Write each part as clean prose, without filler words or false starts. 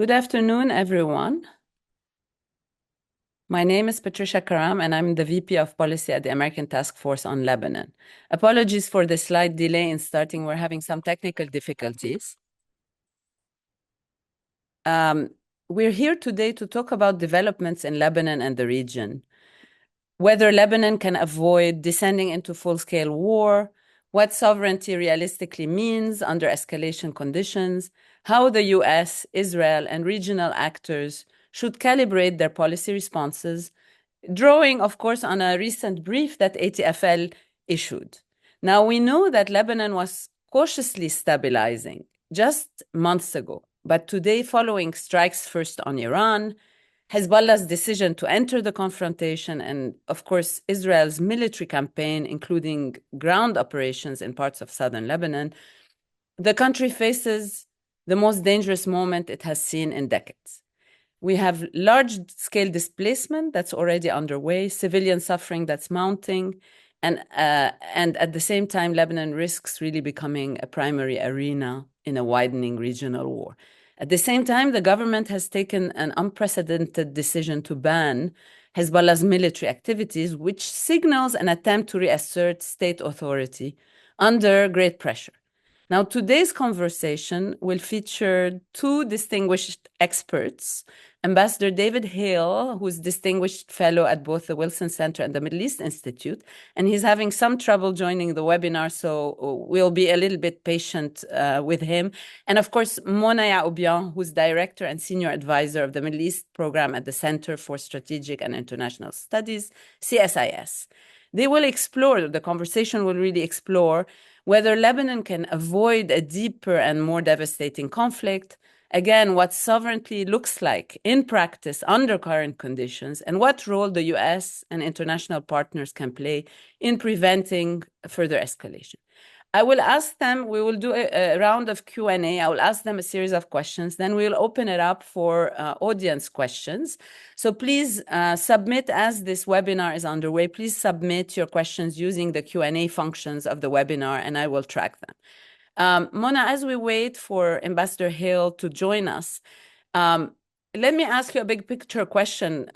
Good afternoon, everyone. My name is Patricia Karam, and I'm the VP of Policy at the American Task Force on Lebanon. Apologies for the slight delay in starting. We're having some technical difficulties. We're here today to talk about developments in Lebanon and the region, whether Lebanon can avoid descending into full-scale war, what sovereignty realistically means under escalation conditions, how the US, Israel, and regional actors should calibrate their policy responses, drawing, of course, on a recent brief that ATFL issued. Now, we know that Lebanon was cautiously stabilizing just months ago, but today, following strikes first on Iran, Hezbollah's decision to enter the confrontation, and of course, Israel's military campaign, including ground operations in parts of southern Lebanon, the country faces the most dangerous moment it has seen in decades. We have large-scale displacement that's already underway, civilian suffering that's mounting, and at the same time, Lebanon risks really becoming a primary arena in a widening regional war. At the same time, the government has taken an unprecedented decision to ban Hezbollah's military activities, which signals an attempt to reassert state authority under great pressure. Now, today's conversation will feature two distinguished experts, Ambassador David Hale, who's distinguished fellow at both the Wilson Center and the Middle East Institute, and he's having some trouble joining the webinar, so we'll be a little bit patient with him. And of course, Mona Yaoubian, who's Director and Senior Advisor of the Middle East Program at the Center for Strategic and International Studies, CSIS. They will explore, the conversation will really explore whether Lebanon can avoid a deeper and more devastating conflict, again, what sovereignty looks like in practice under current conditions, and what role the US and international partners can play in preventing further escalation. I will ask them, we will do a round of Q&A. I will ask them a series of questions. Then we'll open it up for audience questions. So please submit as this webinar is underway. Please submit your questions using the Q&A functions of the webinar, and I will track them. Mona, as we wait for Ambassador Hale to join us, let me ask you a big picture question.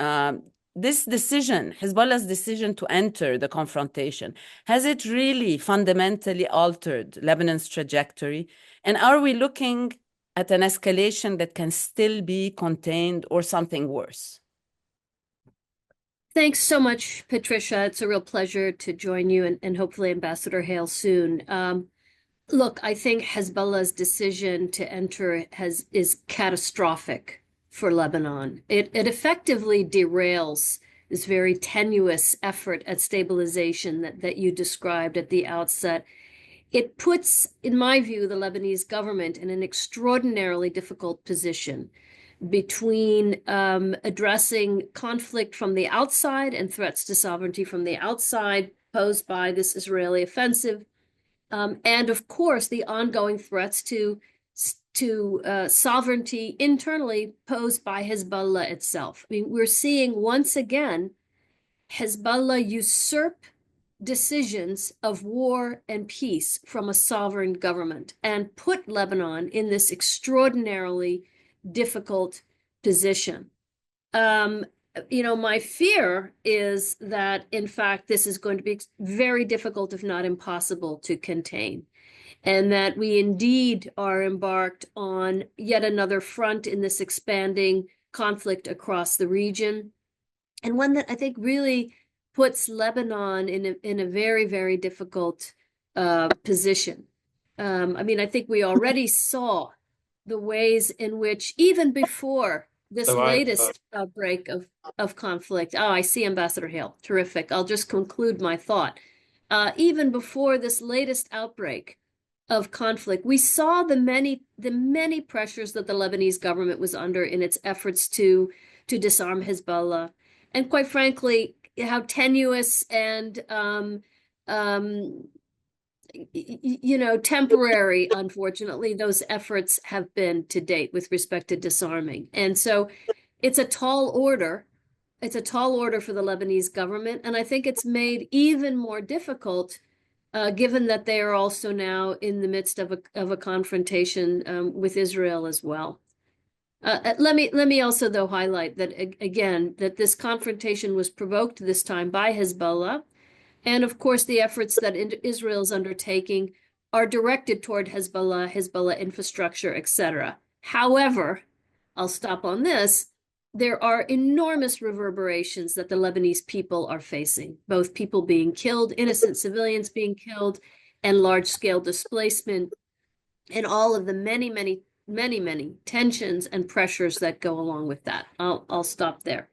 This decision, Hezbollah's decision to enter the confrontation, has it really fundamentally altered Lebanon's trajectory? And are we looking at an escalation that can still be contained or something worse? Thanks so much, Patricia. It's a real pleasure to join you and hopefully Ambassador Hale soon. Look, I think Hezbollah's decision to enter is catastrophic for Lebanon. It effectively derails this very tenuous effort at stabilization that you described at the outset. It puts, in my view, the Lebanese government in an extraordinarily difficult position between addressing conflict from the outside and threats to sovereignty from the outside posed by this Israeli offensive, and of course the ongoing threats to sovereignty internally posed by Hezbollah itself. I mean, we're seeing once again Hezbollah usurp decisions of war and peace from a sovereign government and put Lebanon in this extraordinarily difficult position. My fear is that, in fact, this is going to be very difficult, if not impossible, to contain, and that we indeed are embarked on yet another front in this expanding conflict across the region, and one that I think really puts Lebanon in a very, very difficult position. I think we already saw the ways in which, even before this latest outbreak of conflict. Oh, I see Ambassador Hale. Terrific. I'll just conclude my thought. Even before this latest outbreak of conflict, we saw the many pressures that the Lebanese government was under in its efforts to disarm Hezbollah, and quite frankly, how tenuous and temporary, unfortunately, those efforts have been to date with respect to disarming. And so it's a tall order. It's a tall order for the Lebanese government. And I think it's made even more difficult, given that they are also now in the midst of a confrontation with Israel as well. Let me also though highlight that again that this confrontation was provoked this time by Hezbollah, and of course the efforts that Israel is undertaking are directed toward Hezbollah infrastructure, etc. However, I'll stop on this. There are enormous reverberations that the Lebanese people are facing, both people being killed, innocent civilians being killed, and large-scale displacement, and all of the many tensions and pressures that go along with that. I'll stop there.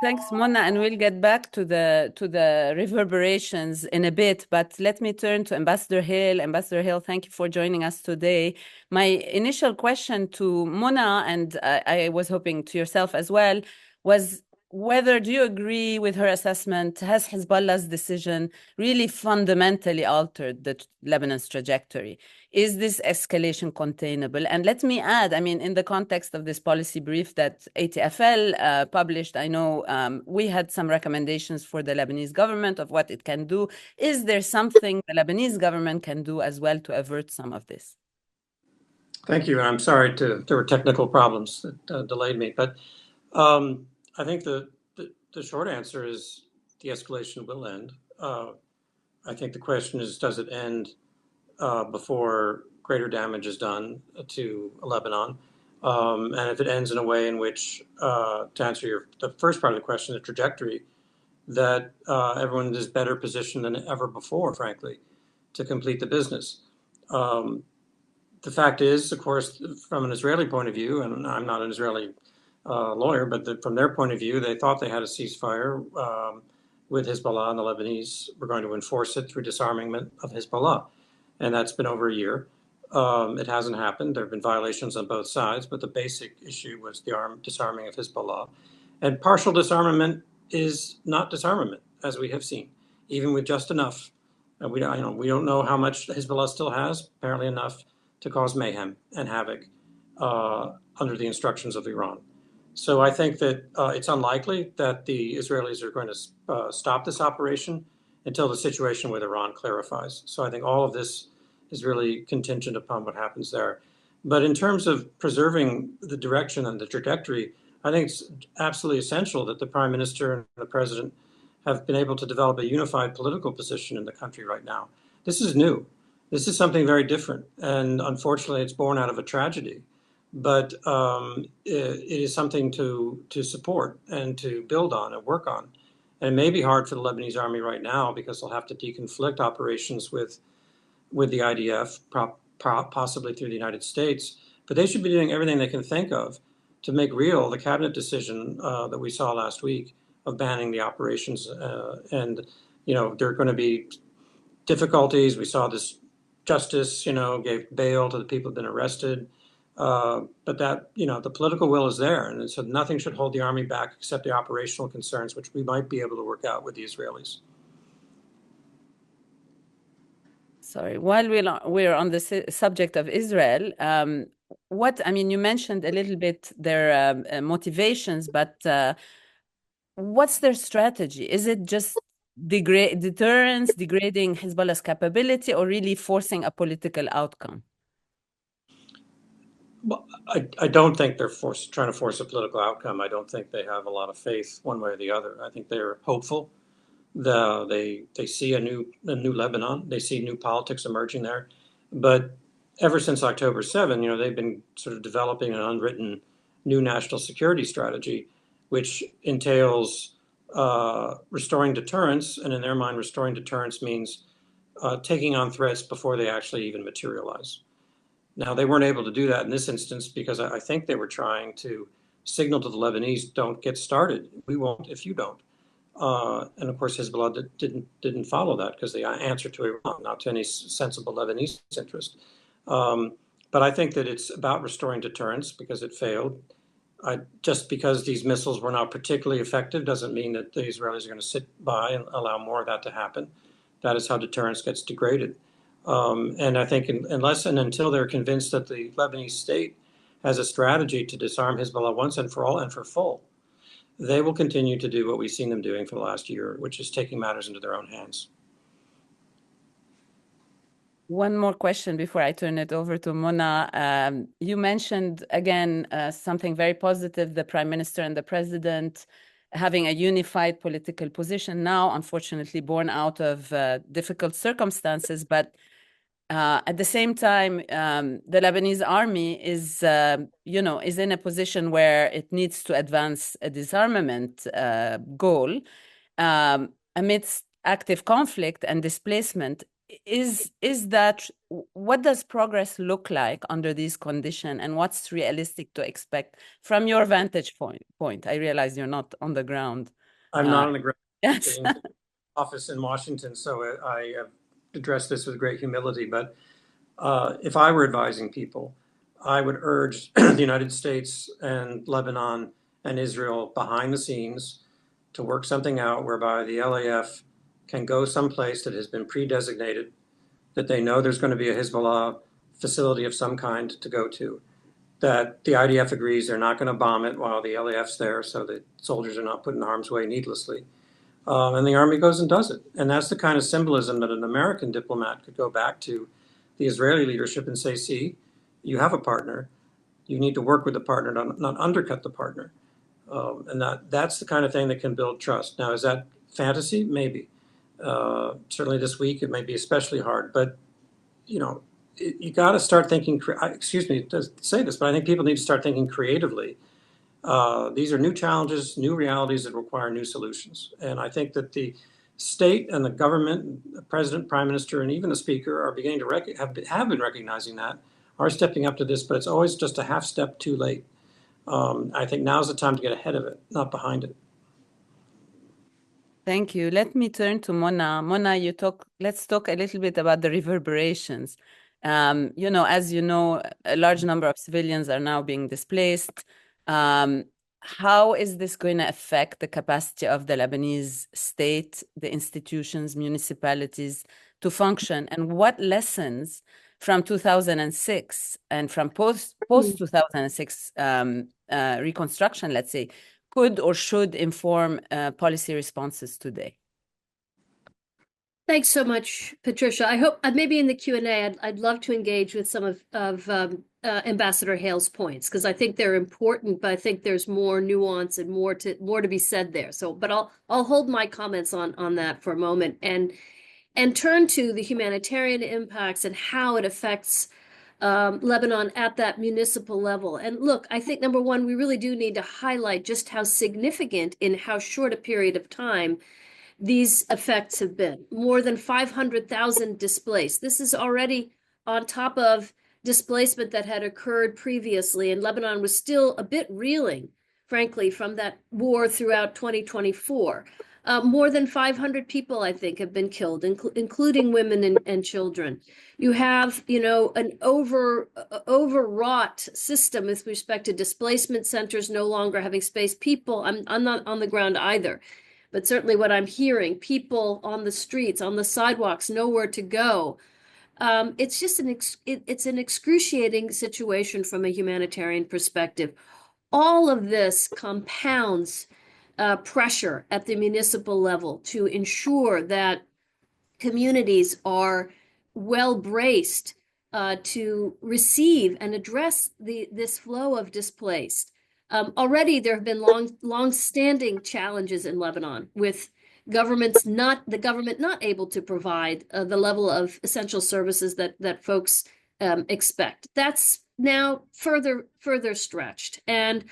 Thanks, Mona, and we'll get back to the reverberations in a bit. But let me turn to Ambassador Hill. Ambassador Hill, thank you for joining us today. My initial question to Mona, and I was hoping to yourself as well, was whether do you agree with her assessment? Has Hezbollah's decision really fundamentally altered Lebanon's trajectory? Is this escalation containable? And let me add, I mean, in the context of this policy brief that ATFL published, I know we had some recommendations for the Lebanese government of what it can do. Is there something the Lebanese government can do as well to avert some of this? Thank you. I'm sorry there were technical problems that delayed me, but I think the short answer is the escalation will end. I think the question is, does it end before greater damage is done to Lebanon? And if it ends in a way in which, to answer the first part of the question, the trajectory, that everyone is better positioned than ever before, frankly, to complete the business. The fact is, of course, from an Israeli point of view, and I'm not an Israeli lawyer, but from their point of view, they thought they had a ceasefire with Hezbollah, and the Lebanese were going to enforce it through disarmament of Hezbollah. And that's been over a year. It hasn't happened. There have been violations on both sides, but the basic issue was the disarming of Hezbollah. And partial disarmament is not disarmament, as we have seen, even with just enough. And we don't know how much Hezbollah still has, apparently enough to cause mayhem and havoc under the instructions of Iran. So I think that it's unlikely that the Israelis are going to stop this operation until the situation with Iran clarifies. So I think all of this is really contingent upon what happens there. But in terms of preserving the direction and the trajectory, I think it's absolutely essential that the Prime Minister and the President have been able to develop a unified political position in the country right now. This is new. This is something very different. And unfortunately, it's born out of a tragedy. But it is something to support and to build on and work on. And it may be hard for the Lebanese army right now because they'll have to deconflict operations with the IDF, possibly through the United States. But they should be doing everything they can think of to make real the cabinet decision that we saw last week of banning the operations. And, there are going to be difficulties. We saw this justice, gave bail to the people who've been arrested. But that, the political will is there. And so nothing should hold the army back except the operational concerns, which we might be able to work out with the Israelis. Sorry, while we're on the subject of Israel, you mentioned a little bit their motivations, but what's their strategy? Is it just deterrence, degrading Hezbollah's capability, or really forcing a political outcome? Well, I don't think they're trying to force a political outcome. I don't think they have a lot of faith one way or the other. I think they're hopeful. They see a new Lebanon. They see new politics emerging there. But ever since October 7, they've been sort of developing an unwritten new national security strategy, which entails restoring deterrence. And in their mind, restoring deterrence means taking on threats before they actually even materialize. Now, they weren't able to do that in this instance because I think they were trying to signal to the Lebanese, don't get started. We won't if you don't. And of course, Hezbollah didn't follow that because they answered to Iran, not to any sensible Lebanese interest. But I think that it's about restoring deterrence because it failed. Just because these missiles were not particularly effective doesn't mean that the Israelis are going to sit by and allow more of that to happen. That is how deterrence gets degraded. And I think unless and until they're convinced that the Lebanese state has a strategy to disarm Hezbollah once and for all and for full, they will continue to do what we've seen them doing for the last year, which is taking matters into their own hands. One more question before I turn it over to Mona. You mentioned again something very positive, the Prime Minister and the President having a unified political position now, unfortunately born out of difficult circumstances. But at the same time, the Lebanese army is, is in a position where it needs to advance a disarmament goal amidst active conflict and displacement. What does progress look like under these conditions, and what's realistic to expect from your vantage point? I realize you're not on the ground. I'm not on the ground. Yes. Getting to the office in Washington, so I have addressed this with great humility. But if I were advising people, I would urge the United States and Lebanon and Israel behind the scenes to work something out whereby the LAF can go someplace that has been pre-designated, that they know there's going to be a Hezbollah facility of some kind to go to, that the IDF agrees they're not going to bomb it while the LAF's there so that soldiers are not put in harm's way needlessly. And the army goes and does it. And that's the kind of symbolism that an American diplomat could go back to the Israeli leadership and say, see, you have a partner. You need to work with the partner, not undercut the partner. And that's the kind of thing that can build trust. Now, is that fantasy? Maybe. Certainly this week, it may be especially hard. But, you got to start thinking, excuse me to say this, but I think people need to start thinking creatively. These are new challenges, new realities that require new solutions. And I think that the state and the government, the president, prime minister, and even the speaker are beginning to have been recognizing that, are stepping up to this, but it's always just a half step too late. I think now's the time to get ahead of it, not behind it. Thank you. Let me turn to Mona. Mona, let's talk a little bit about the reverberations. As you know, a large number of civilians are now being displaced. How is this going to affect the capacity of the Lebanese state, the institutions, municipalities to function? And what lessons from 2006 and from post 2006 reconstruction, let's say, could or should inform policy responses today? Thanks so much, Patricia. I hope maybe in the Q&A, I'd love to engage with some of Ambassador Hale's points, because I think they're important, but I think there's more nuance and more to be said there. So, but I'll hold my comments on that for a moment and turn to the humanitarian impacts and how it affects Lebanon at that municipal level. And look, I think number one, we really do need to highlight just how significant in how short a period of time these effects have been. More than 500,000 displaced. This is already on top of displacement that had occurred previously, and Lebanon was still a bit reeling, frankly, from that war throughout 2024. More than 500 people, I think, have been killed, including women and children. You have, an overwrought system with respect to displacement centers no longer having space. People, I'm not on the ground either, but certainly what I'm hearing, people on the streets, on the sidewalks, nowhere to go. It's just it's an excruciating situation from a humanitarian perspective. All of this compounds pressure at the municipal level to ensure that communities are well braced to receive and address this flow of displaced. Already there have been long-standing challenges in Lebanon with the government not able to provide the level of essential services that folks expect. That's now further stretched. And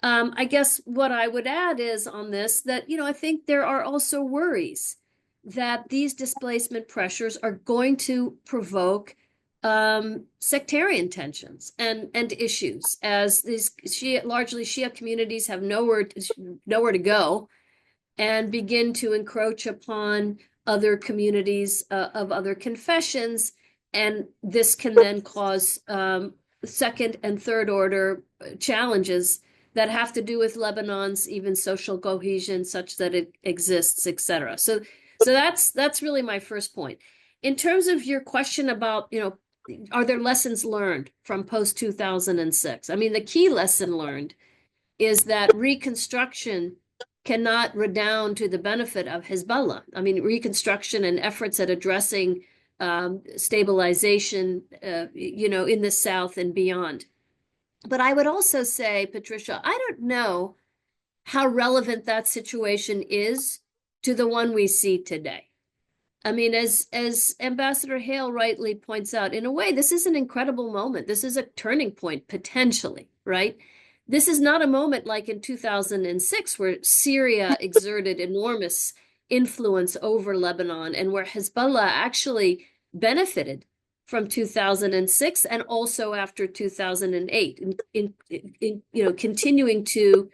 I guess what I would add is on this that, I think there are also worries that these displacement pressures are going to provoke sectarian tensions and issues, as these largely Shia communities have nowhere to go and begin to encroach upon other communities of other confessions. And this can then cause second and third order challenges that have to do with Lebanon's even social cohesion such that it exists, etc. So that's really my first point. In terms of your question about, are there lessons learned from post-2006? I mean, the key lesson learned is that reconstruction cannot redound to the benefit of Hezbollah. I mean, reconstruction and efforts at addressing stabilization, in the South and beyond. But I would also say, Patricia, I don't know how relevant that situation is to the one we see today. I mean, as Ambassador Hale rightly points out, in a way, this is an incredible moment. This is a turning point, potentially, right? This is not a moment like in 2006, where Syria exerted enormous influence over Lebanon and where Hezbollah actually benefited from 2006 and also after 2008, continuing to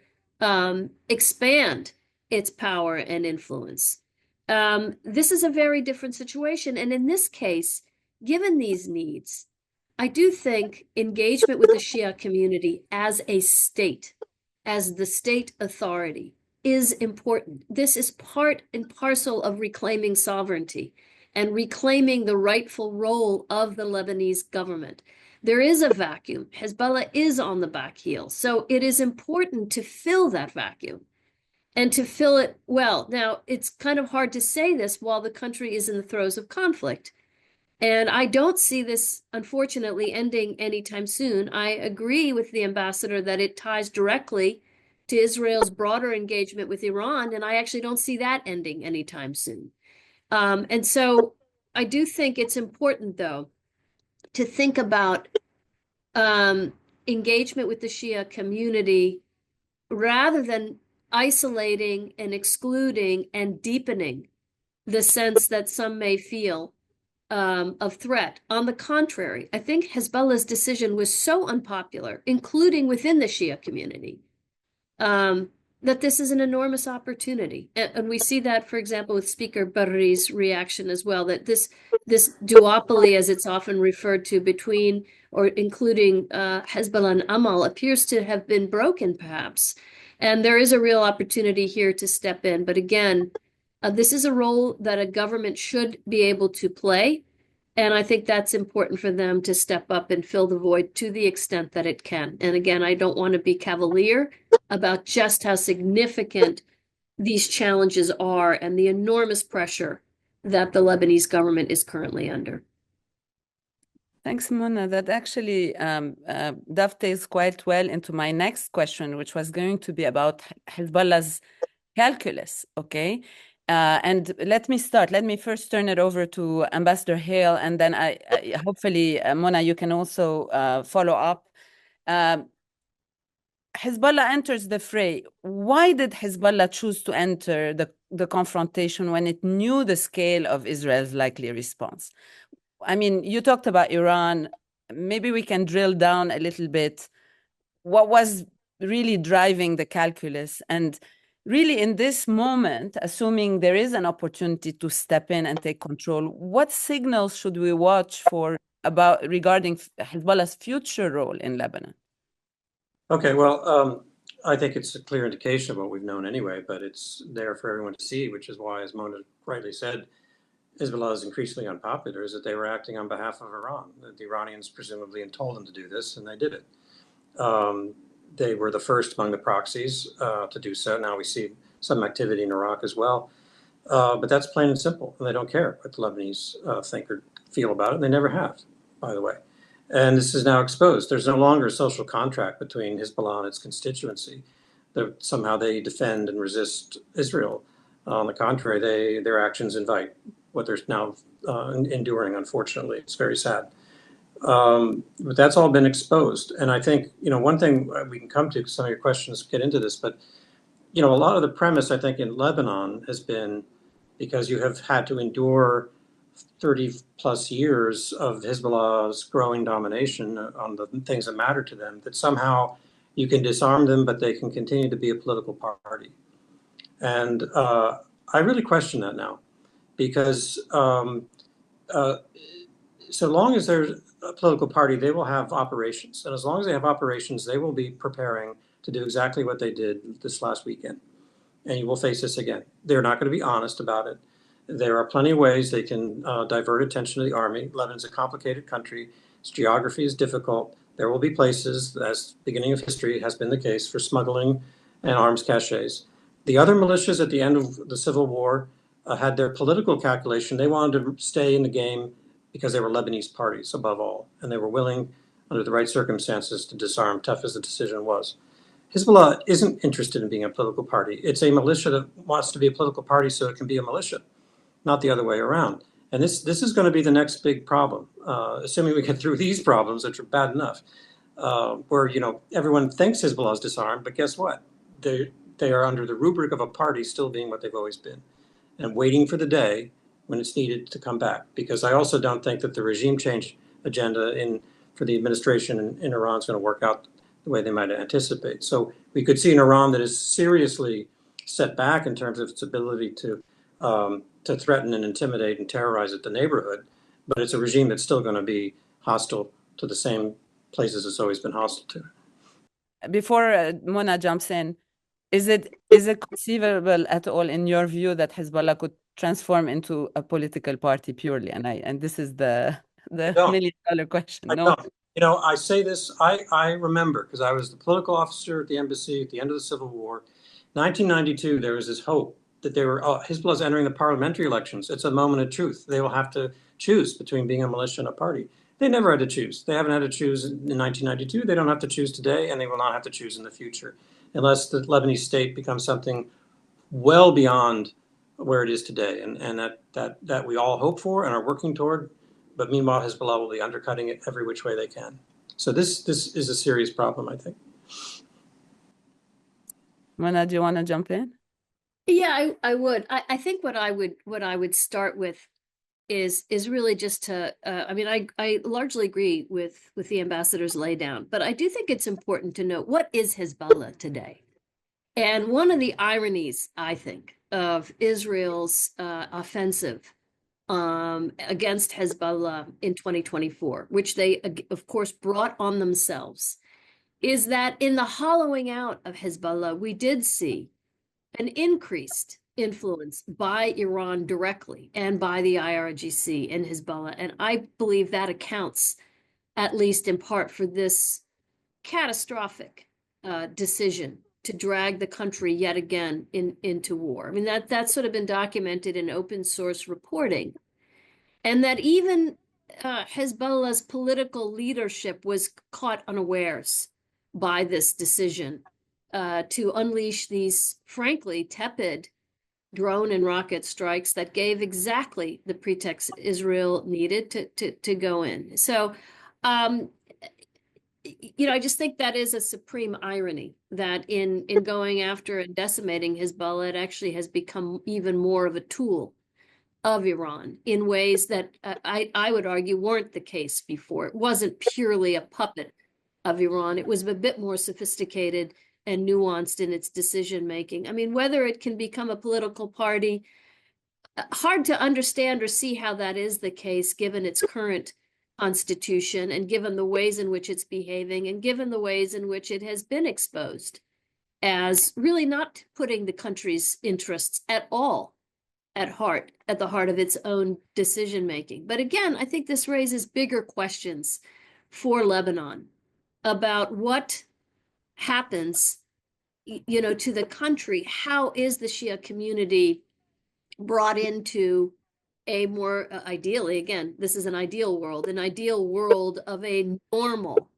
expand its power and influence. This is a very different situation. And in this case, given these needs, I do think engagement with the Shia community as a state, as the state authority, is important. This is part and parcel of reclaiming sovereignty and reclaiming the rightful role of the Lebanese government. There is a vacuum. Hezbollah is on the back heel. So it is important to fill that vacuum and to fill it well. Now, it's kind of hard to say this while the country is in the throes of conflict. And I don't see this, unfortunately, ending anytime soon. I agree with the ambassador that it ties directly to Israel's broader engagement with Iran, and I actually don't see that ending anytime soon. And so I do think it's important, though, to think about engagement with the Shia community rather than isolating and excluding and deepening the sense that some may feel of threat. On the contrary, I think Hezbollah's decision was so unpopular, including within the Shia community, that this is an enormous opportunity. And we see that, for example, with Speaker Barri's reaction as well, that this duopoly, as it's often referred to, between or including Hezbollah and Amal, appears to have been broken, perhaps. And there is a real opportunity here to step in. But again, this is a role that a government should be able to play. And I think that's important for them to step up and fill the void to the extent that it can. And again, I don't want to be cavalier about just how significant these challenges are and the enormous pressure that the Lebanese government is currently under. Thanks, Mona. That actually dovetails quite well into my next question, which was going to be about Hezbollah's calculus, okay? And let me first turn it over to Ambassador Hale, and then I hopefully, Mona, you can also follow up. Hezbollah enters the fray. Why did Hezbollah choose to enter the confrontation when it knew the scale of Israel's likely response? I mean, you talked about Iran. Maybe we can drill down a little bit. What was really driving the calculus? And really, in this moment, assuming there is an opportunity to step in and take control, what signals should we watch for regarding Hezbollah's future role in Lebanon? Okay, well, I think it's a clear indication of what we've known anyway, but it's there for everyone to see, which is why, as Mona rightly said, Hezbollah is increasingly unpopular, is that they were acting on behalf of Iran. The Iranians presumably had told them to do this, and they did it. They were the first among the proxies to do so. Now we see some activity in Iraq as well. But that's plain and simple. And they don't care what the Lebanese think or feel about it. And they never have, by the way. And this is now exposed. There's no longer a social contract between Hezbollah and its constituency. Somehow they defend and resist Israel. On the contrary, their actions invite what they're now enduring, unfortunately. It's very sad. But that's all been exposed. And I think, one thing we can come to, some of your questions get into this, but, a lot of the premise, I think, in Lebanon has been because you have had to endure 30 plus years of Hezbollah's growing domination on the things that matter to them, that somehow you can disarm them, but they can continue to be a political party. And I really question that now, because so long as there's a political party, they will have operations. And as long as they have operations, they will be preparing to do exactly what they did this last weekend. And you will face this again. They're not going to be honest about it. There are plenty of ways they can divert attention to the army. Lebanon's a complicated country. Its geography is difficult. There will be places, as beginning of history has been the case, for smuggling and arms caches. The other militias at the end of the Civil War had their political calculation. They wanted to stay in the game because they were Lebanese parties above all, and they were willing, under the right circumstances, to disarm, tough as the decision was. Hezbollah isn't interested in being a political party. It's a militia that wants to be a political party so it can be a militia, not the other way around. And this is going to be the next big problem, assuming we get through these problems, which are bad enough, where everyone thinks Hezbollah is disarmed, but guess what? They are under the rubric of a party still being what they've always been, and waiting for the day when it's needed to come back. Because I also don't think that the regime change agenda for the administration in Iran is going to work out the way they might anticipate. So we could see an Iran that is seriously set back in terms of its ability to threaten and intimidate and terrorize at the neighborhood, but it's a regime that's still going to be hostile to the same places it's always been hostile to. Before Mona jumps in, is it conceivable at all, in your view, that Hezbollah could transform into a political party purely? And this is the $1 million question. No. I say this, I remember, because I was the political officer at the embassy at the end of the Civil War. 1992, there was this hope that Hezbollah's entering the parliamentary elections. It's a moment of truth. They will have to choose between being a militia and a party. They never had to choose. They haven't had to choose in 1992. They don't have to choose today, and they will not have to choose in the future, unless the Lebanese state becomes something well beyond where it is today, and that we all hope for and are working toward. But meanwhile, Hezbollah will be undercutting it every which way they can. So this is a serious problem, I think. Mona, do you want to jump in? Yeah, I would. I think what I would start with is really just to I largely agree with the ambassador's laydown, but I do think it's important to note, what is Hezbollah today? And one of the ironies, I think, of Israel's offensive against Hezbollah in 2024, which they, of course, brought on themselves, is that in the hollowing out of Hezbollah, we did see an increased influence by Iran directly and by the IRGC and Hezbollah. And I believe that accounts, at least in part, for this catastrophic decision to drag the country yet again into war. I mean, that's sort of been documented in open source reporting. And that even Hezbollah's political leadership was caught unawares by this decision to unleash these, frankly, tepid drone and rocket strikes that gave exactly the pretext Israel needed to go in. So, I just think that is a supreme irony, that in going after and decimating Hezbollah, it actually has become even more of a tool of Iran in ways that I would argue weren't the case before. It wasn't purely a puppet of Iran. It was a bit more sophisticated and nuanced in its decision making. I mean, whether it can become a political party, hard to understand or see how that is the case given its current constitution and given the ways in which it's behaving and given the ways in which it has been exposed as really not putting the country's interests at all at the heart of its own decision making. But again, I think this raises bigger questions for Lebanon about what happens, to the country. How is the Shia community brought into a more ideally, again, this is an ideal world of a normal,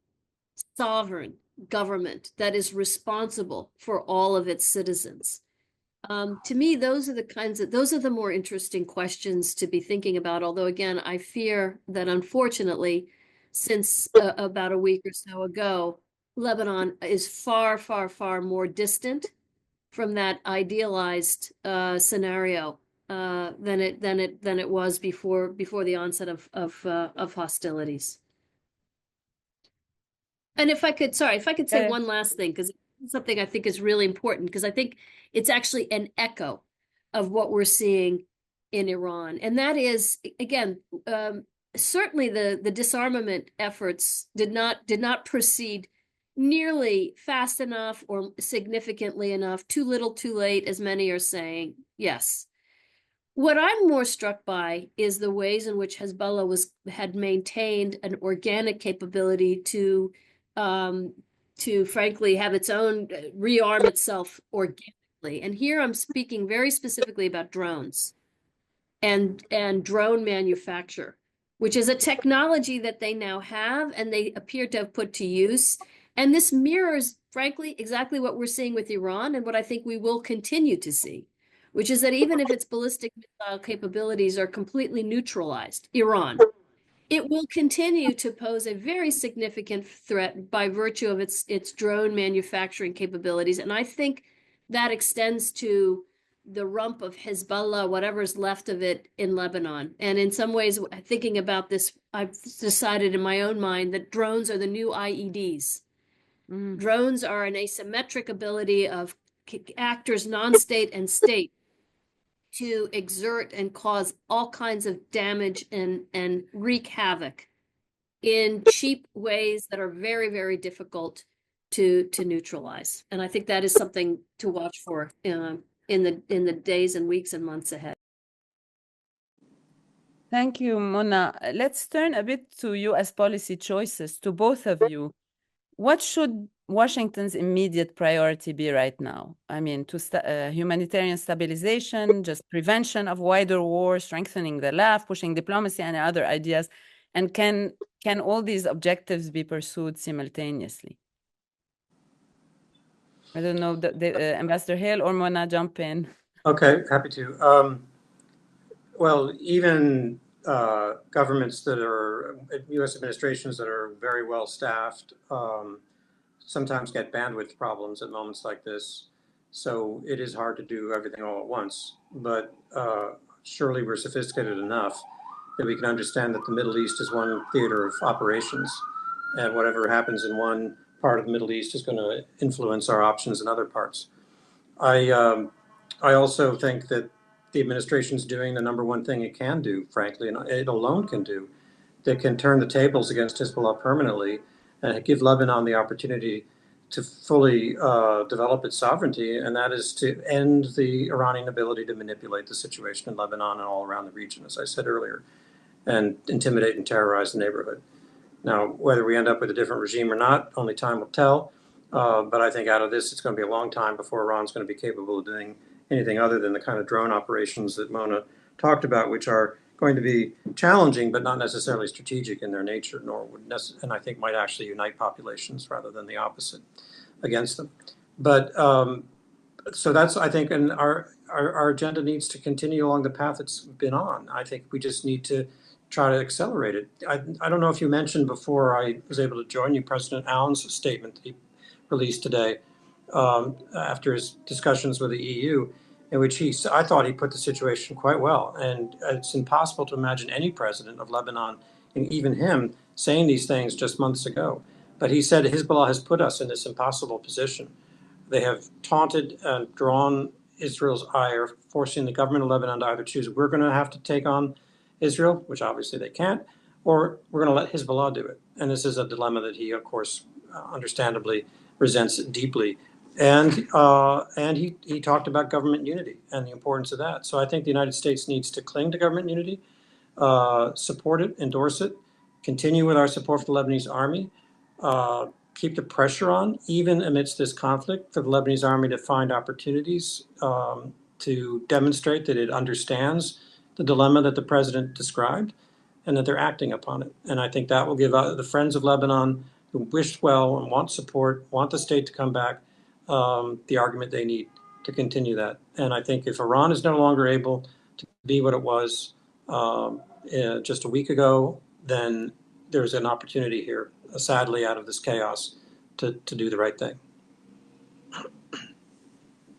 sovereign government that is responsible for all of its citizens? To me, those are the more interesting questions to be thinking about. Although, again, I fear that unfortunately, since about a week or so ago, Lebanon is far, far, far more distant from that idealized scenario than it was before the onset of hostilities. And if I could say one last thing, because something I think is really important, because I think it's actually an echo of what we're seeing in Iran. And that is, again, certainly the disarmament efforts did not proceed nearly fast enough or significantly enough, too little, too late, as many are saying. Yes. What I'm more struck by is the ways in which Hezbollah had maintained an organic capability to frankly have its own rearm itself organically. And here I'm speaking very specifically about drones and drone manufacture. which is a technology that they now have and they appear to have put to use. And this mirrors, frankly, exactly what we're seeing with Iran and what I think we will continue to see, which is that even if its ballistic missile capabilities are completely neutralized, Iran, it will continue to pose a very significant threat by virtue of its drone manufacturing capabilities. And I think that extends to the rump of Hezbollah, whatever's left of it in Lebanon. And in some ways, thinking about this, I've decided in my own mind that drones are the new IEDs. Drones are an asymmetric ability of actors, non-state and state, to exert and cause all kinds of damage and wreak havoc in cheap ways that are very, very difficult to neutralize. And I think that is something to watch for in the days and weeks and months ahead. Thank you, Mona. Let's turn a bit to U.S. policy choices, to both of you. What should Washington's immediate priority be right now? I mean, humanitarian stabilization, just prevention of wider war, strengthening the left, pushing diplomacy, and other ideas. And can all these objectives be pursued simultaneously? I don't know, Ambassador Hale or Mona, jump in. Okay, happy to. Well, even governments that are, U.S. administrations that are very well staffed, sometimes get bandwidth problems at moments like this. So it is hard to do everything all at once. But surely we're sophisticated enough that we can understand that the Middle East is one theater of operations. And whatever happens in one part of the Middle East is going to influence our options in other parts. I also think that the administration is doing the number one thing it can do, frankly, and it alone can do, that can turn the tables against Hezbollah permanently and give Lebanon the opportunity to fully develop its sovereignty, and that is to end the Iranian ability to manipulate the situation in Lebanon and all around the region, as I said earlier, and intimidate and terrorize the neighborhood. Now, whether we end up with a different regime or not, only time will tell. But I think out of this, it's going to be a long time before Iran's going to be capable of doing anything other than the kind of drone operations that Mona talked about, which are going to be challenging, but not necessarily strategic in their nature, and I think might actually unite populations rather than the opposite against them. But so that's, I think, and our agenda needs to continue along the path it's been on. I think we just need to try to accelerate it. I don't know if you mentioned before I was able to join you, President Allen's statement that he released today after his discussions with the EU, in which I thought he put the situation quite well. And it's impossible to imagine any president of Lebanon, and even him, saying these things just months ago. But he said Hezbollah has put us in this impossible position. They have taunted and drawn Israel's ire, forcing the government of Lebanon to either choose, we're going to have to take on Israel, which obviously they can't, or we're going to let Hezbollah do it. And this is a dilemma that he, of course, understandably resents deeply. And he talked about government unity and the importance of that. So I think the United States needs to cling to government unity, support it, endorse it, continue with our support for the Lebanese army, keep the pressure on, even amidst this conflict, for the Lebanese army to find opportunities to demonstrate that it understands the dilemma that the president described and that they're acting upon it. And I think that will give the friends of Lebanon who wish well and want support, want the state to come back, the argument they need to continue that. And I think if Iran is no longer able to be what it was just a week ago, then there's an opportunity here, sadly, out of this chaos, to do the right thing.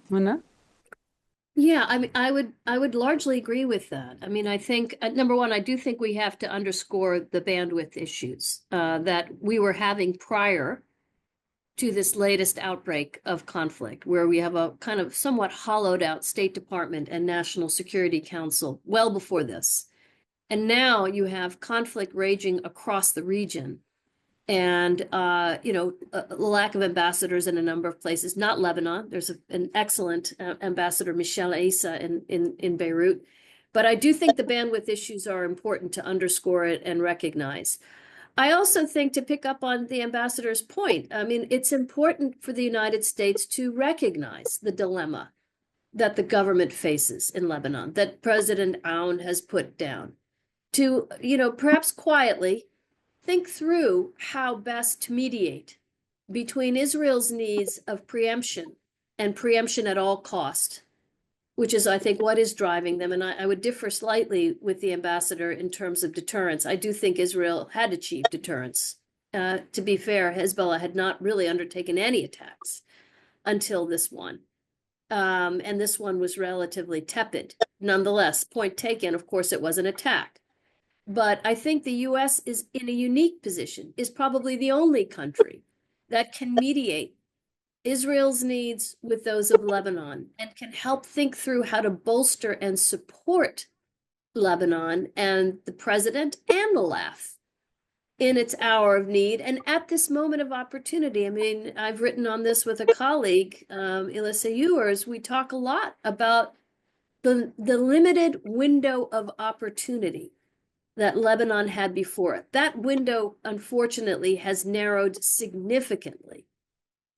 Mona? Yeah, I mean, I would largely agree with that. I mean, I think number one, I do think we have to underscore the bandwidth issues that we were having prior to this latest outbreak of conflict, where we have a kind of somewhat hollowed out State Department and National Security Council well before this. And now you have conflict raging across the region. And, a lack of ambassadors in a number of places, not Lebanon. There's an excellent ambassador, Michel Issa, in Beirut. But I do think the bandwidth issues are important to underscore it and recognize. I also think, to pick up on the ambassador's point, I mean, it's important for the United States to recognize the dilemma that the government faces in Lebanon, that President Aoun has put down. to, perhaps quietly think through how best to mediate between Israel's needs of preemption and preemption at all cost, which is, I think, what is driving them. And I would differ slightly with the ambassador in terms of deterrence. I do think Israel had achieved deterrence. To be fair, Hezbollah had not really undertaken any attacks until this one. And this one was relatively tepid. Nonetheless, point taken, of course, it was an attack. But I think the US is in a unique position, is probably the only country that can mediate Israel's needs with those of Lebanon and can help think through how to bolster and support Lebanon and the president and the LAF in its hour of need and at this moment of opportunity. I mean, I've written on this with a colleague, Elissa Ewers. We talk a lot about the limited window of opportunity that Lebanon had before it. That window, unfortunately, has narrowed significantly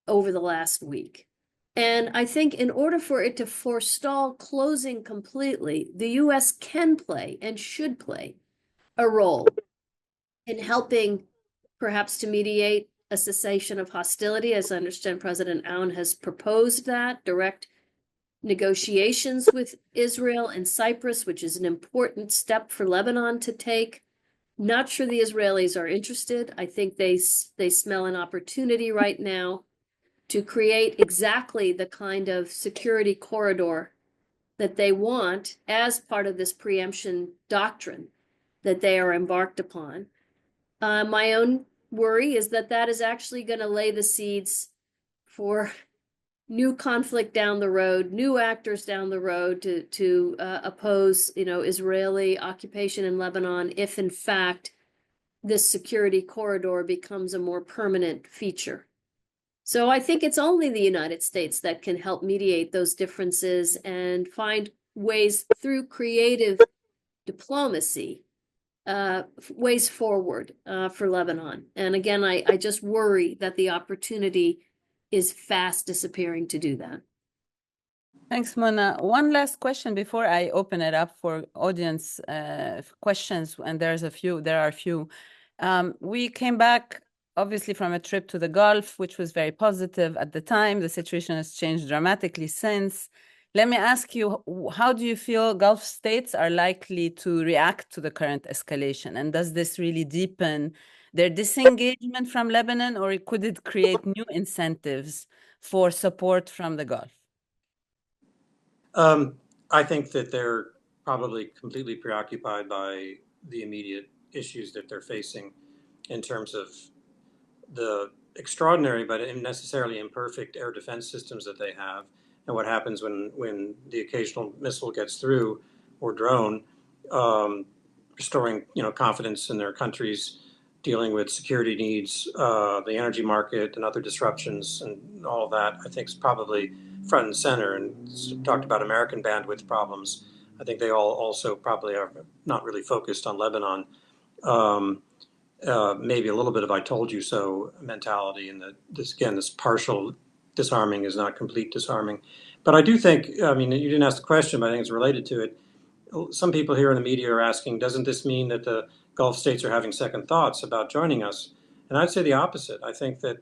over the last week. And I think in order for it to forestall closing completely, the US can play and should play a role in helping perhaps to mediate a cessation of hostility. As I understand, President Aoun has proposed that, direct negotiations with Israel and Cyprus, which is an important step for Lebanon to take. Not sure the Israelis are interested. I think they smell an opportunity right now to create exactly the kind of security corridor that they want as part of this preemption doctrine that they are embarked upon. My own worry is that that is actually going to lay the seeds for new conflict down the road, new actors down the road to oppose, Israeli occupation in Lebanon, if in fact this security corridor becomes a more permanent feature. So I think it's only the United States that can help mediate those differences and find ways through creative diplomacy, ways forward for Lebanon. And again, I just worry that the opportunity is fast disappearing to do that. Thanks, Mona. One last question before I open it up for audience questions, and there are a few. We came back obviously from a trip to the Gulf, which was very positive at the time. The situation has changed dramatically since. Let me ask you, how do you feel Gulf states are likely to react to the current escalation? And does this really deepen their disengagement from Lebanon, or could it create new incentives for support from the Gulf? I think that they're probably completely preoccupied by the immediate issues that they're facing in terms of the extraordinary but necessarily imperfect air defense systems that they have, and what happens when the occasional missile gets through or drone, restoring confidence in their countries, dealing with security needs, the energy market, and other disruptions, and all of that. I think is probably front and center. And talked about American bandwidth problems. I think they all also probably are not really focused on Lebanon. Maybe a little bit of "I told you so" mentality, and that this partial disarming is not complete disarming. But I do think, I mean, you didn't ask the question, but I think it's related to it. Some people here in the media are asking, doesn't this mean that the Gulf states are having second thoughts about joining us? And I'd say the opposite. I think that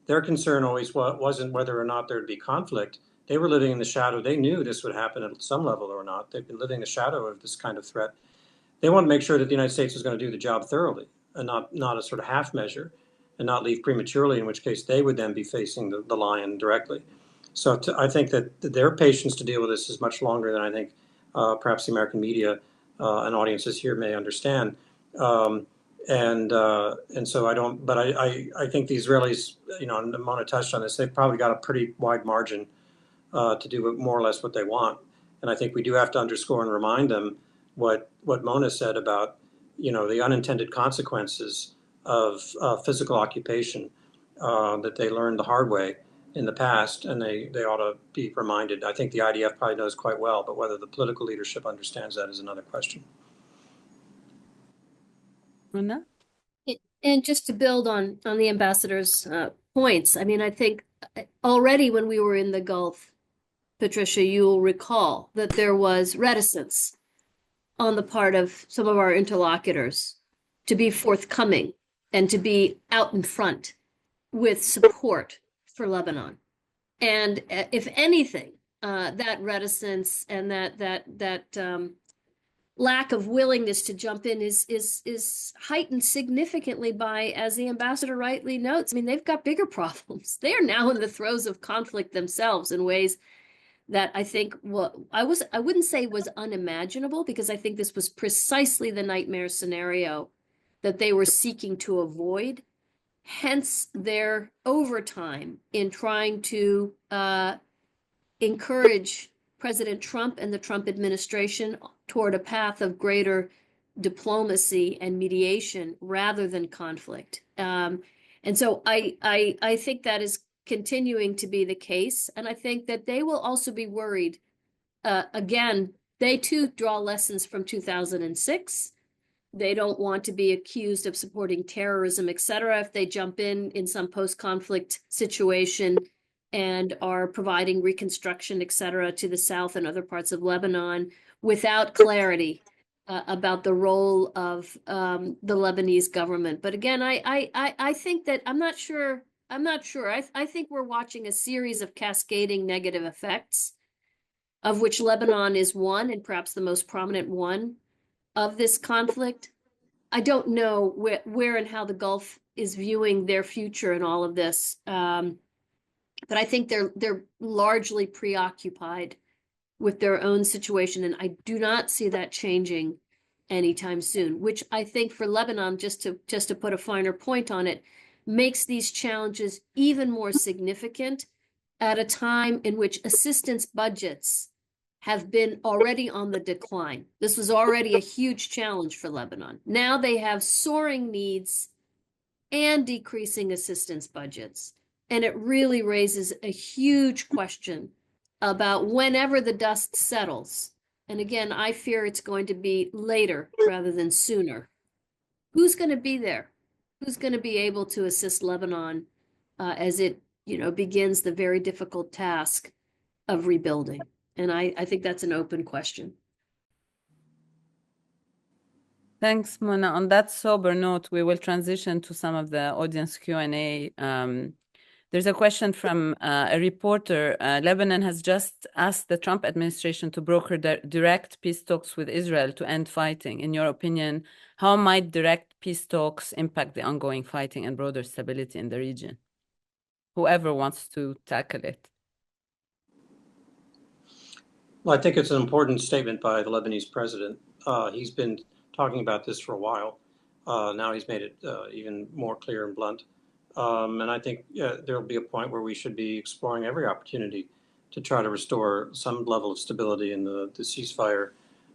their concern always wasn't whether or not there'd be conflict. They were living in the shadow. They knew this would happen at some level or not. They've been living in the shadow of this kind of threat. They wanted to make sure that the United States was going to do the job thoroughly and not a sort of half measure, and not leave prematurely, in which case they would then be facing the lion directly. So I think that their patience to deal with this is much longer than I think perhaps the American media and audiences here may understand. And so I don't, but I think the Israelis, and Mona touched on this, they've probably got a pretty wide margin to do more or less what they want. And I think we do have to underscore and remind them what Mona said about, the unintended consequences of physical occupation that they learned the hard way in the past, and they ought to be reminded. I think the IDF probably knows quite well, but whether the political leadership understands that is another question. Mona? And just to build on the ambassador's points, I mean, I think already when we were in the Gulf, Patricia, you'll recall that there was reticence on the part of some of our interlocutors to be forthcoming and to be out in front with support for Lebanon. And if anything, that reticence and that lack of willingness to jump in is heightened significantly by, as the ambassador rightly notes, I mean, they've got bigger problems. They are now in the throes of conflict themselves in ways that I think, well, I wouldn't say was unimaginable, because I think this was precisely the nightmare scenario that they were seeking to avoid. Hence their overtime in trying to encourage President Trump and the Trump administration toward a path of greater diplomacy and mediation rather than conflict. And so I think that is continuing to be the case. And I think that they will also be worried. Again, they too draw lessons from 2006. They don't want to be accused of supporting terrorism, et cetera, if they jump in some post-conflict situation and are providing reconstruction, et cetera, to the south and other parts of Lebanon without clarity about the role of the Lebanese government. But again, I think that I'm not sure. I think we're watching a series of cascading negative effects, of which Lebanon is one, and perhaps the most prominent one of this conflict. I don't know where and how the Gulf is viewing their future in all of this. But I think they're largely preoccupied with their own situation, and I do not see that changing anytime soon, which I think for Lebanon, just to put a finer point on it, makes these challenges even more significant at a time in which assistance budgets have been already on the decline. This was already a huge challenge for Lebanon. Now they have soaring needs and decreasing assistance budgets. And it really raises a huge question about whenever the dust settles. And again, I fear it's going to be later rather than sooner. Who's going to be there? Who's going to be able to assist Lebanon as it, begins the very difficult task of rebuilding? And I think that's an open question. Thanks, Mona. On that sober note, we will transition to some of the audience Q&A. There's a question from a reporter. Lebanon has just asked the Trump administration to broker direct peace talks with Israel to end fighting. In your opinion, how might direct peace talks impact the ongoing fighting and broader stability in the region? Whoever wants to tackle it. Well, I think it's an important statement by the Lebanese president. He's been talking about this for a while. Now he's made it even more clear and blunt. And I think there'll be a point where we should be exploring every opportunity to try to restore some level of stability in the ceasefire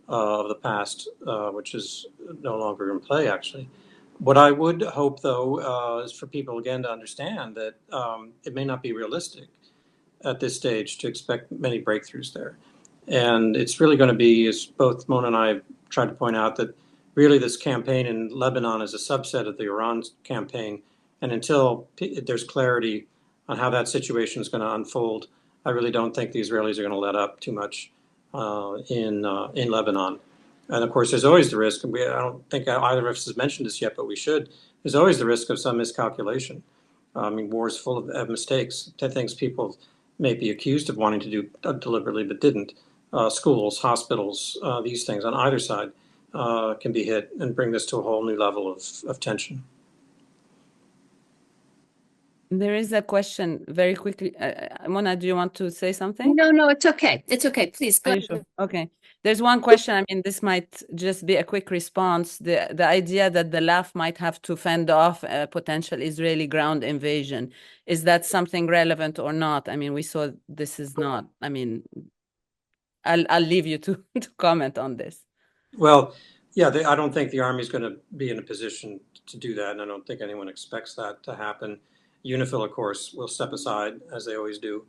of the past, which is no longer in play, actually. What I would hope, though, is for people, again, to understand that it may not be realistic at this stage to expect many breakthroughs there. And it's really going to be, as both Mona and I have tried to point out, that really this campaign in Lebanon is a subset of the Iran campaign. And until there's clarity on how that situation is going to unfold, I really don't think the Israelis are going to let up too much in Lebanon. And of course, there's always the risk, and I don't think either of us has mentioned this yet, but we should. There's always the risk of some miscalculation. I mean, war is full of mistakes, things people may be accused of wanting to do deliberately but didn't. Schools, hospitals, these things on either side can be hit and bring this to a whole new level of tension. There is a question very quickly. Mona, do you want to say something? No, it's okay. It's okay. Please go ahead. Sure? Okay. There's one question. I mean, this might just be a quick response. The idea that the LAF might have to fend off a potential Israeli ground invasion, is that something relevant or not? I mean, we saw this is not. I mean, I'll leave you to comment on this. Well, yeah, I don't think the Army is going to be in a position to do that, and I don't think anyone expects that to happen. UNIFIL, of course, will step aside, as they always do,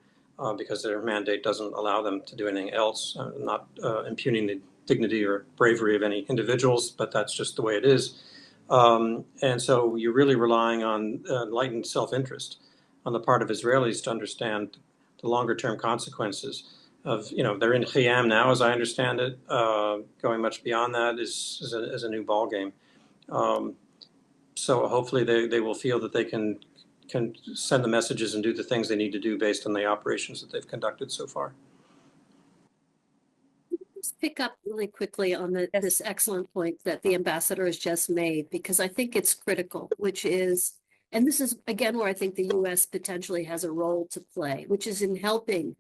because their mandate doesn't allow them to do anything else, not impugning the dignity or bravery of any individuals, but that's just the way it is. And so you're really relying on enlightened self-interest on the part of Israelis to understand the longer-term consequences. they're in Khiam now, as I understand it. Going much beyond that is a new ball game. So hopefully they will feel that they can send the messages and do the things they need to do based on the operations that they've conducted so far. Just pick up really quickly on this excellent point that the ambassador has just made, because I think it's critical, which is, and this is again where I think the U.S. potentially has a role to play, which is in helping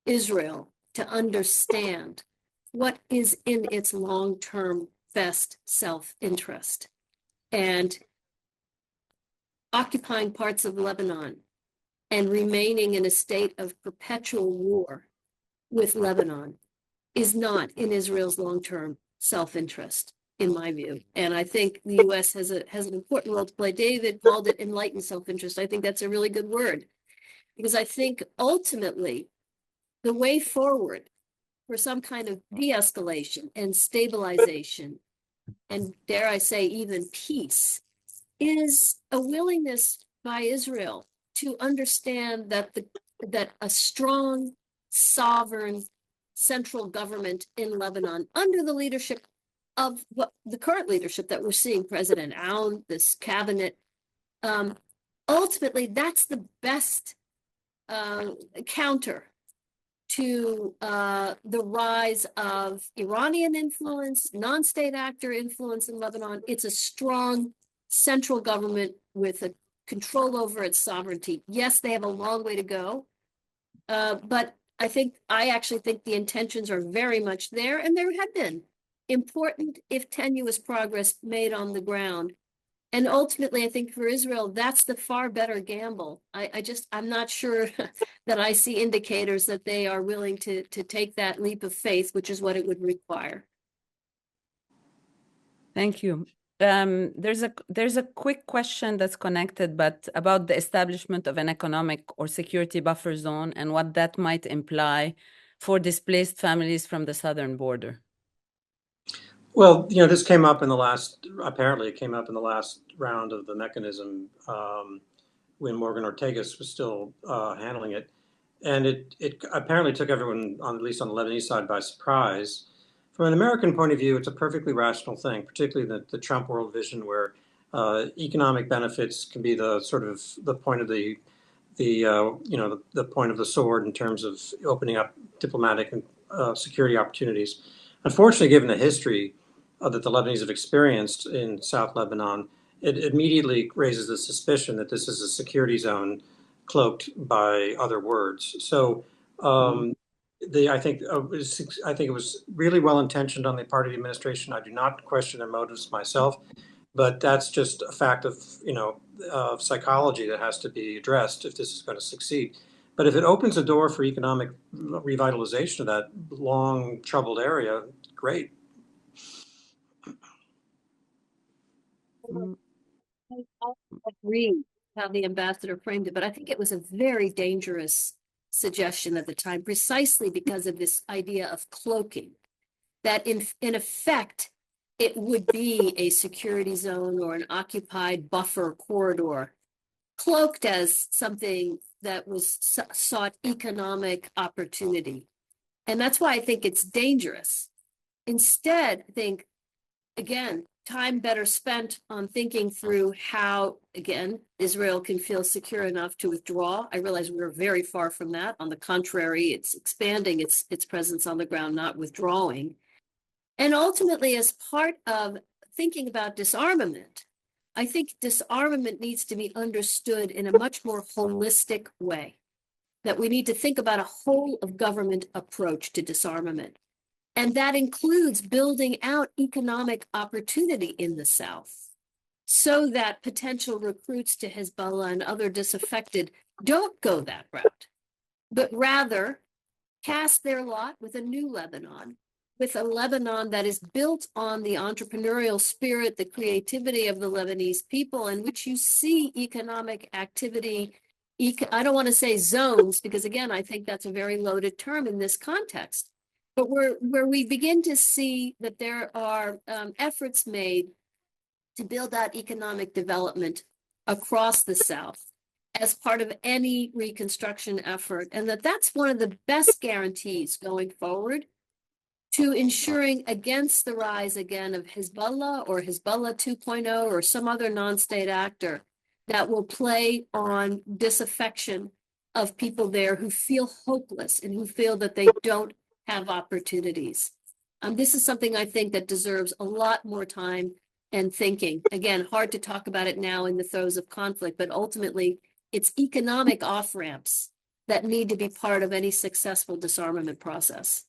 Israel to understand what is in its long-term best self-interest. And occupying parts of Lebanon and remaining in a state of perpetual war with Lebanon is not in Israel's long-term self-interest, in my view. And I think the U.S. has an important role to play. David called it enlightened self-interest. I think that's a really good word, because I think ultimately the way forward for some kind of de-escalation and stabilization, and dare I say even peace, is a willingness by Israel to understand that a strong, sovereign, central government in Lebanon, under the leadership of the current leadership that we're seeing, President Aoun, this cabinet, ultimately that's the best counter to the rise of Iranian influence, non-state actor influence in Lebanon. It's a strong central government with a control over its sovereignty. Yes, they have a long way to go, but I actually think the intentions are very much there, and there have been important, if tenuous, progress made on the ground. And ultimately, I think for Israel, that's the far better gamble. I'm not sure that I see indicators that they are willing to take that leap of faith, which is what it would require. Thank you. There's a quick question that's connected, but about the establishment of an economic or security buffer zone and what that might imply for displaced families from the southern border. Well, this came up apparently it came up in the last round of the mechanism when Morgan Ortagus was still handling it. And it apparently took everyone, at least on the Lebanese side, by surprise. From an American point of view, it's a perfectly rational thing, particularly the Trump world vision, where economic benefits can be the sort of the point of the point of the sword in terms of opening up diplomatic and security opportunities. Unfortunately, given the history that the Lebanese have experienced in South Lebanon, it immediately raises the suspicion that this is a security zone cloaked by other words. So I think it was really well intentioned on the part of the administration. I do not question their motives myself, but that's just a fact of of psychology that has to be addressed if this is going to succeed. But if it opens a door for economic revitalization of that long troubled area, great. I agree how the ambassador framed it, but I think it was a very dangerous suggestion at the time, precisely because of this idea of cloaking, that in effect, it would be a security zone or an occupied buffer corridor, cloaked as something that was sought economic opportunity. And that's why I think it's dangerous. Instead, I think, again, time better spent on thinking through how, again, Israel can feel secure enough to withdraw. I realize we're very far from that. On the contrary, it's expanding its presence on the ground, not withdrawing. And ultimately, as part of thinking about disarmament, I think disarmament needs to be understood in a much more holistic way, that we need to think about a whole of government approach to disarmament. And that includes building out economic opportunity in the South so that potential recruits to Hezbollah and other disaffected don't go that route, but rather cast their lot with a new Lebanon, with a Lebanon that is built on the entrepreneurial spirit, the creativity of the Lebanese people, in which you see economic activity. I don't want to say zones, because again, I think that's a very loaded term in this context. But where we begin to see that there are efforts made to build out economic development across the South, as part of any reconstruction effort, and that's one of the best guarantees going forward to ensuring against the rise again of Hezbollah or Hezbollah 2.0 or some other non-state actor that will play on disaffection of people there who feel hopeless and who feel that they don't have opportunities. This is something I think that deserves a lot more time and thinking. Again, hard to talk about it now in the throes of conflict, but ultimately it's economic off-ramps that need to be part of any successful disarmament process.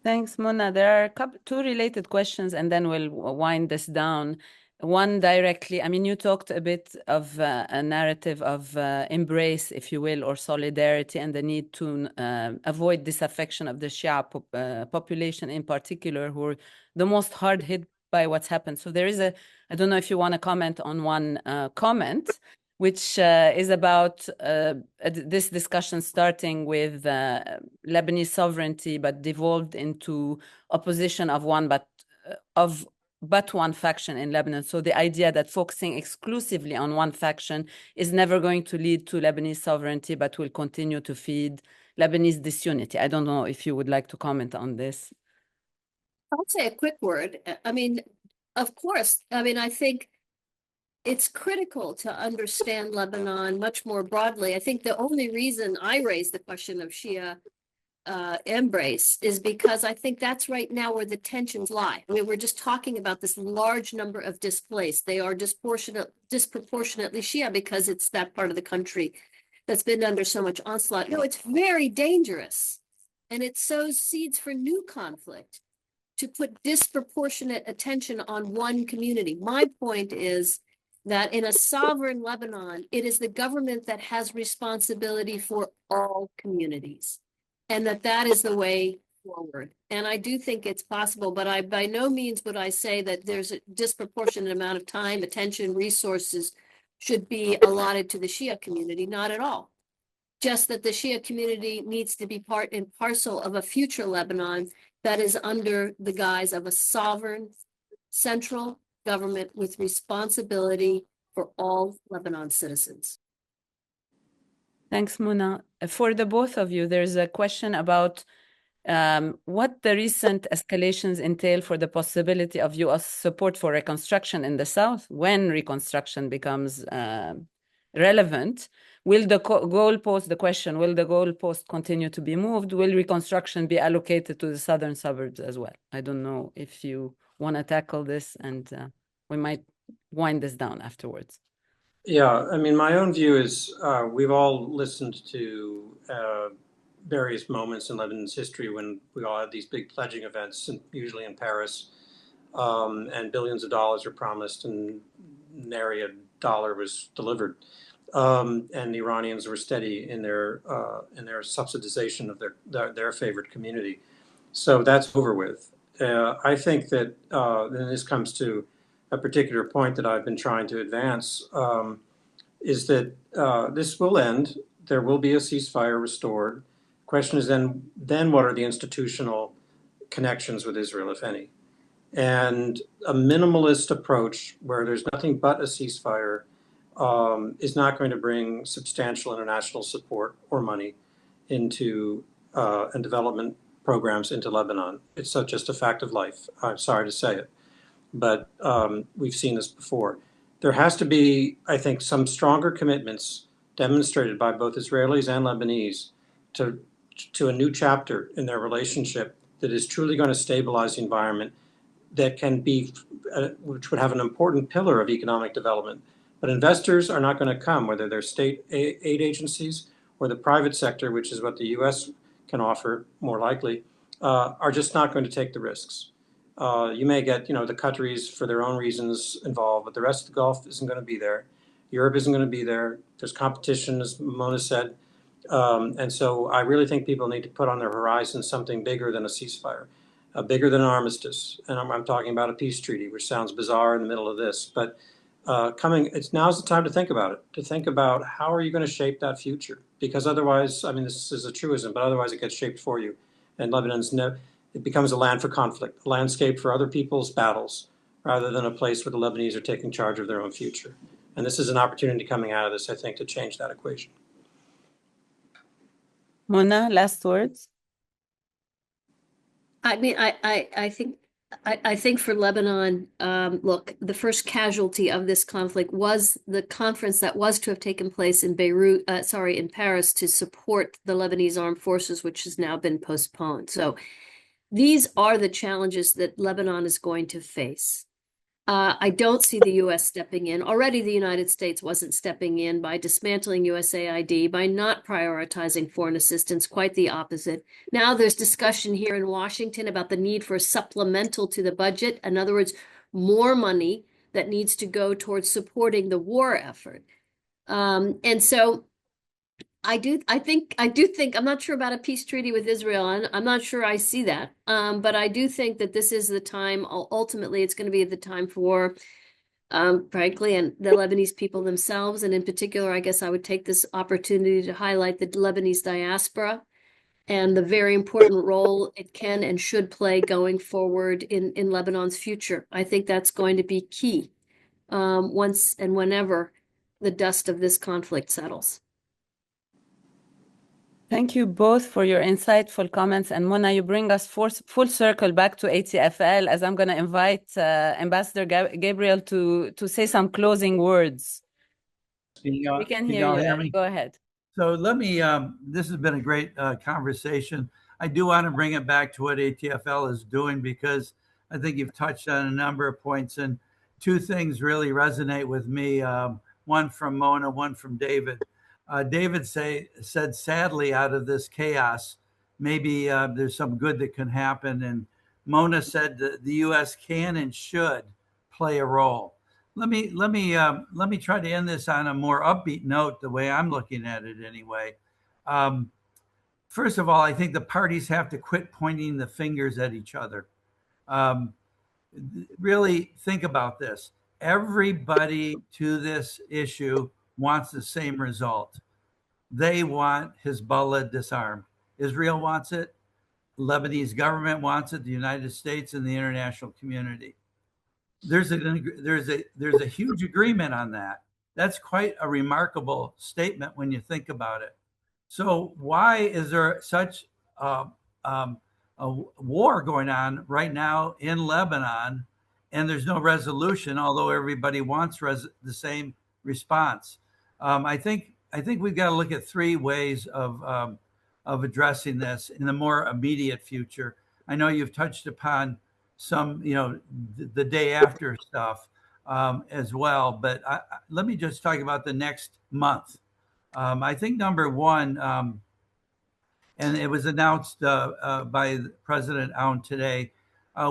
Thanks, Mona. There are two related questions, and then we'll wind this down. One directly, I mean, you talked a bit of a narrative of embrace, if you will, or solidarity, and the need to avoid disaffection of the Shia population in particular, who are the most hard hit by what's happened. So there is I don't know if you want to comment on one comment, which is about this discussion starting with Lebanese sovereignty, but devolved into opposition of one, but one faction in Lebanon. So the idea that focusing exclusively on one faction is never going to lead to Lebanese sovereignty, but will continue to feed Lebanese disunity. I don't know if you would like to comment on this. I'll say a quick word. I mean, of course, I mean, I think it's critical to understand Lebanon much more broadly. I think the only reason I raised the question of Shia embrace is because I think that's right now where the tensions lie. I mean, we're just talking about this large number of displaced. They are disproportionately Shia because it's that part of the country that's been under so much onslaught. No, it's very dangerous, and it sows seeds for new conflict to put disproportionate attention on one community. My point is that in a sovereign Lebanon, it is the government that has responsibility for all communities, and that is the way forward. And I do think it's possible, but I by no means would I say that there's a disproportionate amount of time, attention, resources should be allotted to the Shia community, not at all. Just that the Shia community needs to be part and parcel of a future Lebanon that is under the guise of a sovereign central government with responsibility for all Lebanon citizens. Thanks, Mona. For the both of you, there's a question about what the recent escalations entail for the possibility of U.S. support for reconstruction in the South when reconstruction becomes relevant. Will the goalpost continue to be moved? Will reconstruction be allocated to the southern suburbs as well? I don't know if you want to tackle this, and we might wind this down afterwards. Yeah, I mean, my own view is we've all listened to various moments in Lebanon's history when we all had these big pledging events, usually in Paris, and billions of dollars are promised and nary a dollar was delivered. And the Iranians were steady in their subsidization of their favorite community. So that's over with. I think that, and this comes to a particular point that I've been trying to advance, is that this will end. There will be a ceasefire restored. Question is then what are the institutional connections with Israel, if any? And a minimalist approach where there's nothing but a ceasefire is not going to bring substantial international support or money into and development programs into Lebanon. It's just a fact of life. I'm sorry to say it, but we've seen this before. There has to be, I think, some stronger commitments demonstrated by both Israelis and Lebanese to a new chapter in their relationship that is truly going to stabilize the environment, that can be, which would have an important pillar of economic development. But investors are not going to come, whether they're state aid agencies or the private sector, which is what the U.S. can offer more likely, are just not going to take the risks. You may get, the Qataris for their own reasons involved, but the rest of the Gulf isn't going to be there. Europe isn't going to be there. There's competition, as Mona said. And so I really think people need to put on their horizon something bigger than a ceasefire, bigger than an armistice. And I'm talking about a peace treaty, which sounds bizarre in the middle of this. But now's the time to think about it, to think about how are you going to shape that future? Because otherwise, I mean, this is a truism, but otherwise it gets shaped for you. And it becomes a land for conflict, a landscape for other people's battles, rather than a place where the Lebanese are taking charge of their own future. And this is an opportunity coming out of this, I think, to change that equation. Mona, last words? I mean, I think for Lebanon, look, the first casualty of this conflict was the conference that was to have taken place in in Paris to support the Lebanese armed forces, which has now been postponed. So these are the challenges that Lebanon is going to face. I don't see the U.S. stepping in. Already, the United States wasn't stepping in by dismantling USAID, by not prioritizing foreign assistance, quite the opposite. Now there's discussion here in Washington about the need for a supplemental to the budget. In other words, more money that needs to go towards supporting the war effort. And so I do think, I'm not sure about a peace treaty with Israel. I'm not sure I see that. But I do think that this is the time, ultimately, it's going to be the time for, frankly, and the Lebanese people themselves. And in particular, I guess I would take this opportunity to highlight the Lebanese diaspora and the very important role it can and should play going forward in Lebanon's future. I think that's going to be key once and whenever the dust of this conflict settles. Thank you both for your insightful comments. And Mona, you bring us full circle back to ATFL, as I'm going to invite Ambassador Gabriel to say some closing words. We can hear you. Hear me? Go ahead. So let me, this has been a great conversation. I do want to bring it back to what ATFL is doing, because I think you've touched on a number of points, and two things really resonate with me. One from Mona, one from David. David said, sadly, out of this chaos, maybe there's some good that can happen. And Mona said that the U.S. can and should play a role. Let me try to end this on a more upbeat note, the way I'm looking at it anyway. First of all, I think the parties have to quit pointing the fingers at each other. Really think about this. Everybody to this issue wants the same result. They want Hezbollah disarmed. Israel wants it. Lebanese government wants it. The United States and the international community. There's a huge agreement on that. That's quite a remarkable statement when you think about it. So why is there such a war going on right now in Lebanon, and there's no resolution, although everybody wants the same response? I think we've got to look at three ways of addressing this in the more immediate future. I know you've touched upon some, the day after stuff as well, but let me just talk about the next month. I think number one, and it was announced by President Aoun today,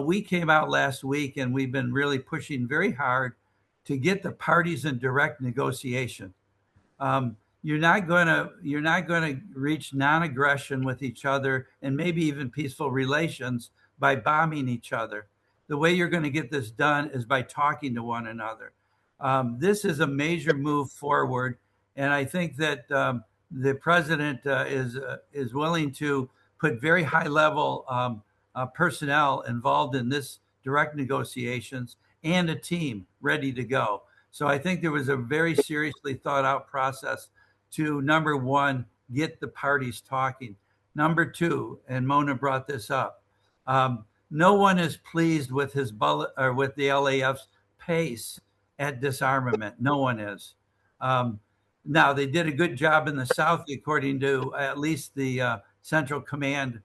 we came out last week and we've been really pushing very hard to get the parties in direct negotiation. You're not going to reach non-aggression with each other and maybe even peaceful relations by bombing each other. The way you're going to get this done is by talking to one another. This is a major move forward, and I think that the president is willing to put very high-level personnel involved in this direct negotiations and a team ready to go. So I think there was a very seriously thought-out process to, number one, get the parties talking. Number two, and Mona brought this up, no one is pleased with Hezbollah or with the LAF's pace at disarmament. No one is. Now, they did a good job in the South, according to at least the Central Command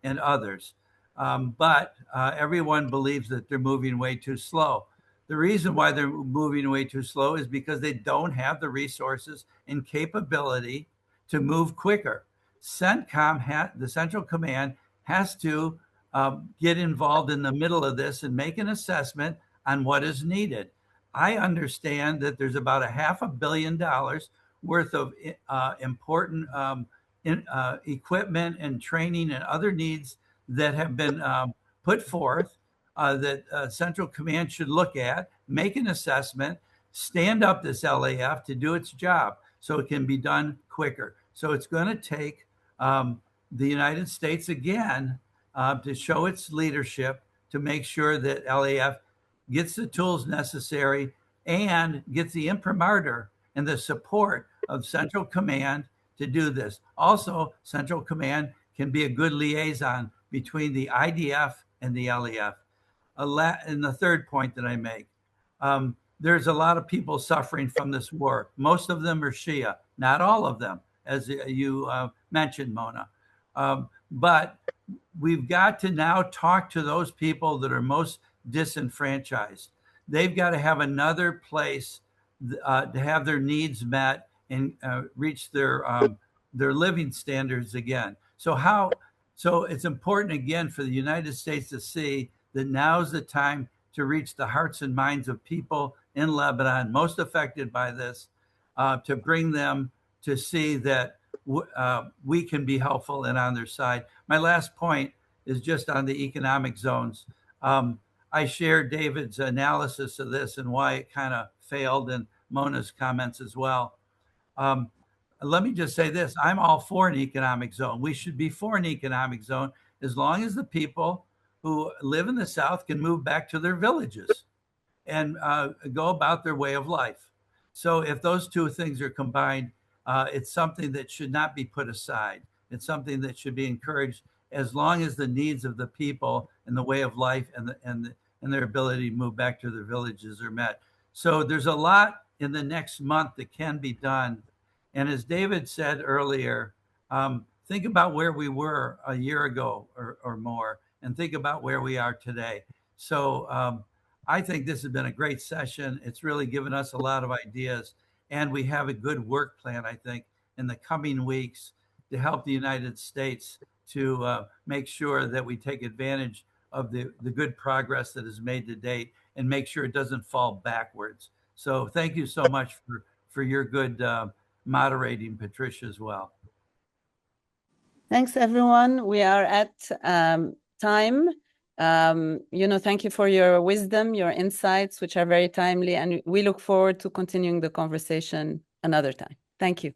and others. But everyone believes that they're moving way too slow. The reason why they're moving way too slow is because they don't have the resources and capability to move quicker. CENTCOM, the Central Command, has to get involved in the middle of this and make an assessment on what is needed. I understand that there's about $500 million worth of important equipment and training and other needs that have been put forth that Central Command should look at, make an assessment, stand up this LAF to do its job so it can be done quicker. So it's going to take the United States again to show its leadership to make sure that LAF gets the tools necessary and gets the imprimatur and the support of Central Command to do this. Also, Central Command can be a good liaison between the IDF and the LEF. And the third point that I make, there's a lot of people suffering from this war. Most of them are Shia, not all of them, as you mentioned, Mona. But we've got to now talk to those people that are most disenfranchised. They've got to have another place to have their needs met and reach their living standards again. So it's important again for the United States to see that now's the time to reach the hearts and minds of people in Lebanon most affected by this, to bring them to see that we can be helpful and on their side. My last point is just on the economic zones. I share David's analysis of this and why it kind of failed, and Mona's comments as well. Let me just say this. I'm all for an economic zone. We should be for an economic zone as long as the people who live in the South can move back to their villages and go about their way of life. So if those two things are combined, it's something that should not be put aside. It's something that should be encouraged as long as the needs of the people and the way of life and their ability to move back to their villages are met. So there's a lot in the next month that can be done. And as David said earlier, think about where we were a year ago or more, and think about where we are today. So I think this has been a great session. It's really given us a lot of ideas, and we have a good work plan, I think, in the coming weeks to help the United States to make sure that we take advantage of the good progress that is made to date and make sure it doesn't fall backwards. So thank you so much for your good moderating, Patricia, as well. Thanks, everyone. We are at time. Thank you for your wisdom, your insights, which are very timely, and we look forward to continuing the conversation another time. Thank you.